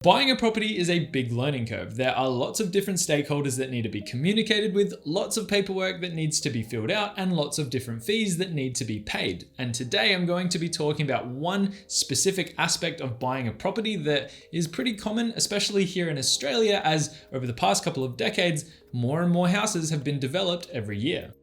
Buying a property is a big learning curve. There are lots of different stakeholders that need to be communicated with, lots of paperwork that needs to be filled out, and lots of different fees that need to be paid. And today I'm going to be talking about one specific aspect of buying a property that is pretty common, especially here in Australia, as over the past couple of decades, more and more houses have been developed every year.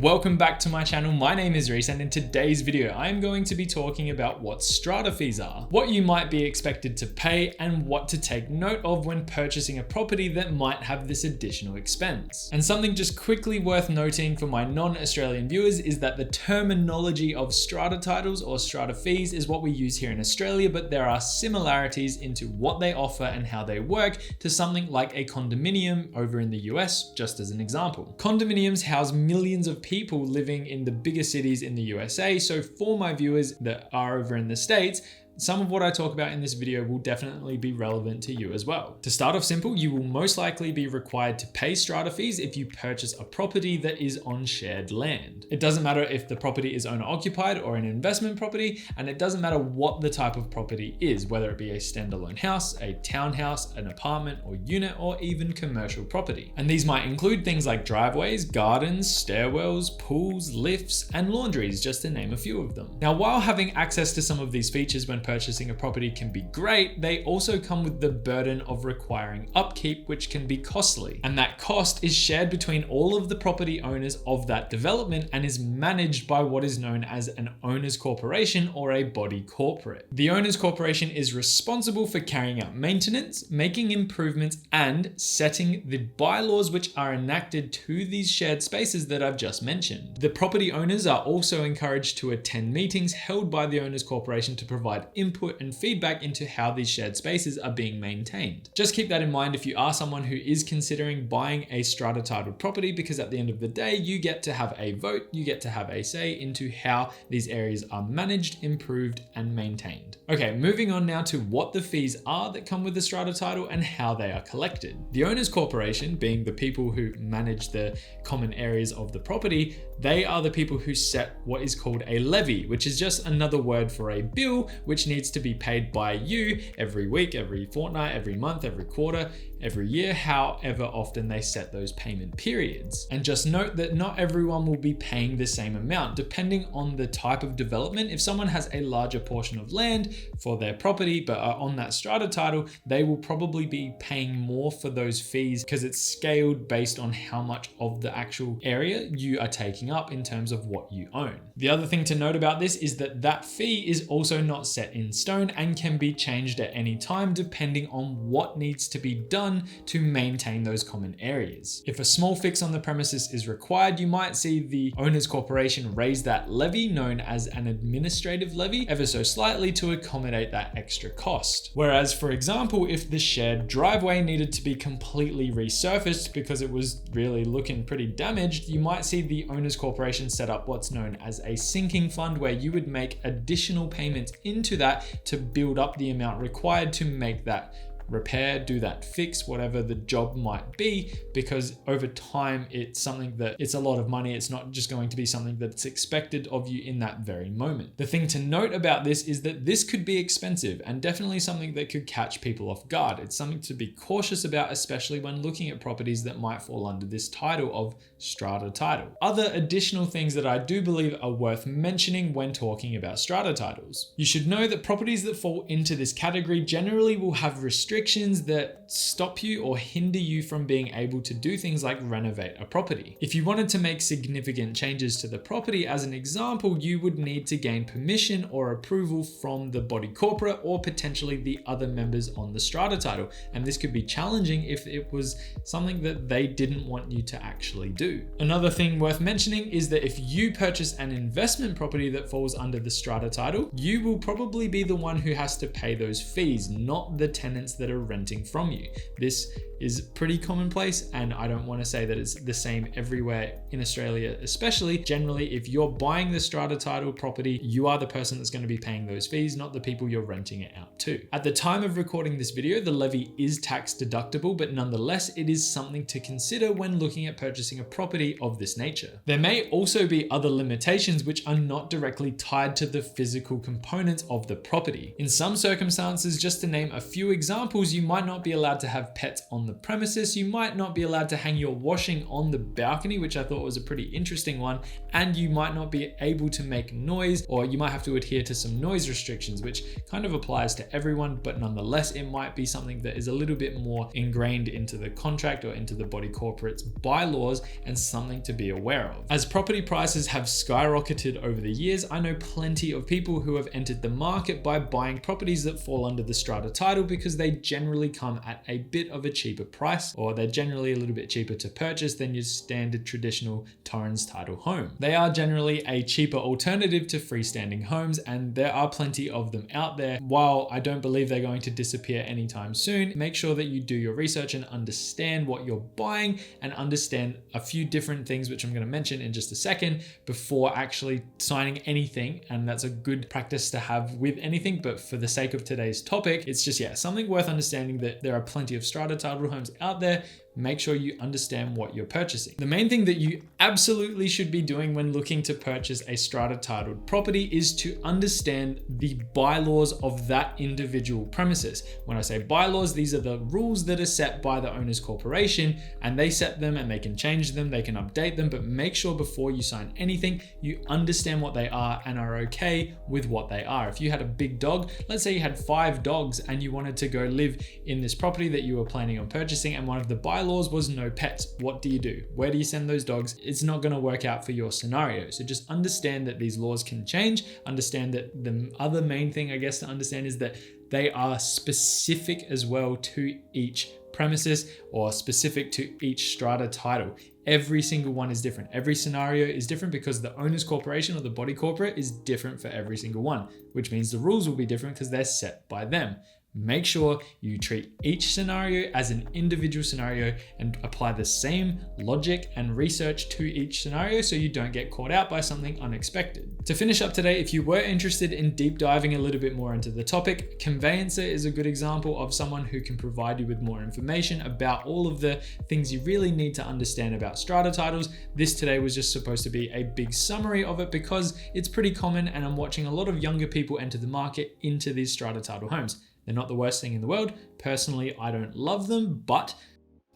Welcome back to my channel. My name is Reese, and in today's video, I'm going to be talking about what strata fees are, what you might be expected to pay, and what to take note of when purchasing a property that might have this additional expense. And something just quickly worth noting for my non-Australian viewers is that the terminology of strata titles or strata fees is what we use here in Australia, but there are similarities into what they offer and how they work to something like a condominium over in the US, just as an example. Condominiums house millions of people living in the bigger cities in the USA. So for my viewers that are over in the States, some of what I talk about in this video will definitely be relevant to you as well. To start off simple, you will most likely be required to pay strata fees if you purchase a property that is on shared land. It doesn't matter if the property is owner occupied or an investment property, and it doesn't matter what the type of property is, whether it be a standalone house, a townhouse, an apartment or unit, or even commercial property. And these might include things like driveways, gardens, stairwells, pools, lifts, and laundries, just to name a few of them. Now, while having access to some of these features when purchasing a property can be great, they also come with the burden of requiring upkeep, which can be costly. And that cost is shared between all of the property owners of that development and is managed by what is known as an owner's corporation or a body corporate. The owner's corporation is responsible for carrying out maintenance, making improvements, and setting the bylaws which are enacted to these shared spaces that I've just mentioned. The property owners are also encouraged to attend meetings held by the owner's corporation to provide input and feedback into how these shared spaces are being maintained. Just keep that in mind if you are someone who is considering buying a strata titled property, because at the end of the day, you get to have a vote, you get to have a say into how these areas are managed, improved, and maintained. Okay, moving on now to what the fees are that come with the strata title and how they are collected. The owner's corporation, being the people who manage the common areas of the property, they are the people who set what is called a levy, which is just another word for a bill, which needs to be paid by you every week, every fortnight, every month, every quarter, every year, however often they set those payment periods. And just note that not everyone will be paying the same amount depending on the type of development. If someone has a larger portion of land for their property but are on that strata title, they will probably be paying more for those fees because it's scaled based on how much of the actual area you are taking up in terms of what you own. The other thing to note about this is that that fee is also not set in stone and can be changed at any time depending on what needs to be done to maintain those common areas. If a small fix on the premises is required, you might see the owner's corporation raise that levy, known as an administrative levy, ever so slightly to accommodate that extra cost. Whereas, for example, if the shared driveway needed to be completely resurfaced because it was really looking pretty damaged, you might see the owner's corporation set up what's known as a sinking fund, where you would make additional payments into that to build up the amount required to make that repair, do that fix, whatever the job might be, because over time it's something that it's a lot of money. It's not just going to be something that's expected of you in that very moment. The thing to note about this is that this could be expensive and definitely something that could catch people off guard. It's something to be cautious about, especially when looking at properties that might fall under this title of strata title. Other additional things that I do believe are worth mentioning when talking about strata titles. You should know that properties that fall into this category generally will have restrictions that stop you or hinder you from being able to do things like renovate a property. If you wanted to make significant changes to the property, as an example, you would need to gain permission or approval from the body corporate or potentially the other members on the strata title. And this could be challenging if it was something that they didn't want you to actually do. Another thing worth mentioning is that if you purchase an investment property that falls under the strata title, you will probably be the one who has to pay those fees, not the tenants that that are renting from you. This is pretty commonplace, and I don't want to say that it's the same everywhere in Australia, especially. Generally, if you're buying the strata title property, you are the person that's going to be paying those fees, not the people you're renting it out to. At the time of recording this video, the levy is tax deductible, but nonetheless, it is something to consider when looking at purchasing a property of this nature. There may also be other limitations which are not directly tied to the physical components of the property. In some circumstances, just to name a few examples, you might not be allowed to have pets on the premises, you might not be allowed to hang your washing on the balcony, which I thought was a pretty interesting one, and you might not be able to make noise, or you might have to adhere to some noise restrictions, which kind of applies to everyone, but nonetheless, it might be something that is a little bit more ingrained into the contract or into the body corporate's bylaws, and something to be aware of. As property prices have skyrocketed over the years, I know plenty of people who have entered the market by buying properties that fall under the strata title because they generally come at a bit of a cheaper price, or they're generally a little bit cheaper to purchase than your standard traditional Torrens title home. They are generally a cheaper alternative to freestanding homes, and there are plenty of them out there. While I don't believe they're going to disappear anytime soon, make sure that you do your research and understand what you're buying and understand a few different things, which I'm going to mention in just a second, before actually signing anything. And that's a good practice to have with anything, but for the sake of today's topic, it's just, something worth understanding that there are plenty of strata title homes out there. Make sure you understand what you're purchasing. The main thing that you absolutely should be doing when looking to purchase a strata titled property is to understand the bylaws of that individual premises. When I say bylaws, these are the rules that are set by the owner's corporation, and they set them and they can change them, they can update them, but make sure before you sign anything, you understand what they are and are okay with what they are. If you had a big dog, let's say you had 5 dogs and you wanted to go live in this property that you were planning on purchasing, and one of the bylaws was no pets. What do you do? Where do you send those dogs? It's not going to work out for your scenario. So just understand that these laws can change. Understand that the other main thing, I guess, to understand is that they are specific as well to each premises or specific to each strata title. Every single one is different. Every scenario is different because the owner's corporation or the body corporate is different for every single one, which means the rules will be different because they're set by them. Make sure you treat each scenario as an individual scenario and apply the same logic and research to each scenario so you don't get caught out by something unexpected. To finish up today, if you were interested in deep diving a little bit more into the topic, Conveyancer is a good example of someone who can provide you with more information about all of the things you really need to understand about strata titles. This today was just supposed to be a big summary of it because it's pretty common, and I'm watching a lot of younger people enter the market into these strata title homes. They're not the worst thing in the world. Personally, I don't love them, but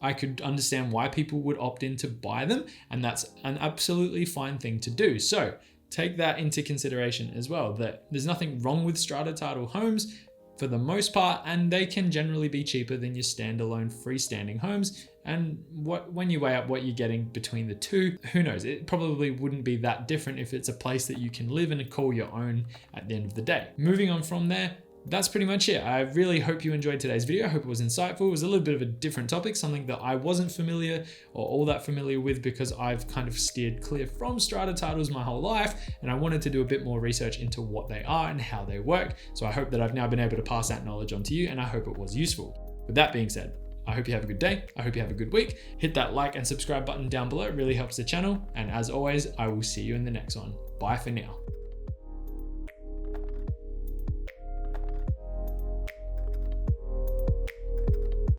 I could understand why people would opt in to buy them, and that's an absolutely fine thing to do. So take that into consideration as well, that there's nothing wrong with strata title homes for the most part, and they can generally be cheaper than your standalone freestanding homes. And when you weigh up what you're getting between the two, who knows? It probably wouldn't be that different if it's a place that you can live and call your own at the end of the day. Moving on from there, that's pretty much it. I really hope you enjoyed today's video. I hope it was insightful. It was a little bit of a different topic, something that I wasn't familiar or all that familiar with because I've kind of steered clear from strata titles my whole life, and I wanted to do a bit more research into what they are and how they work. So I hope that I've now been able to pass that knowledge on to you, and I hope it was useful. With that being said, I hope you have a good day. I hope you have a good week. Hit that like and subscribe button down below. It really helps the channel. And as always, I will see you in the next one. Bye for now.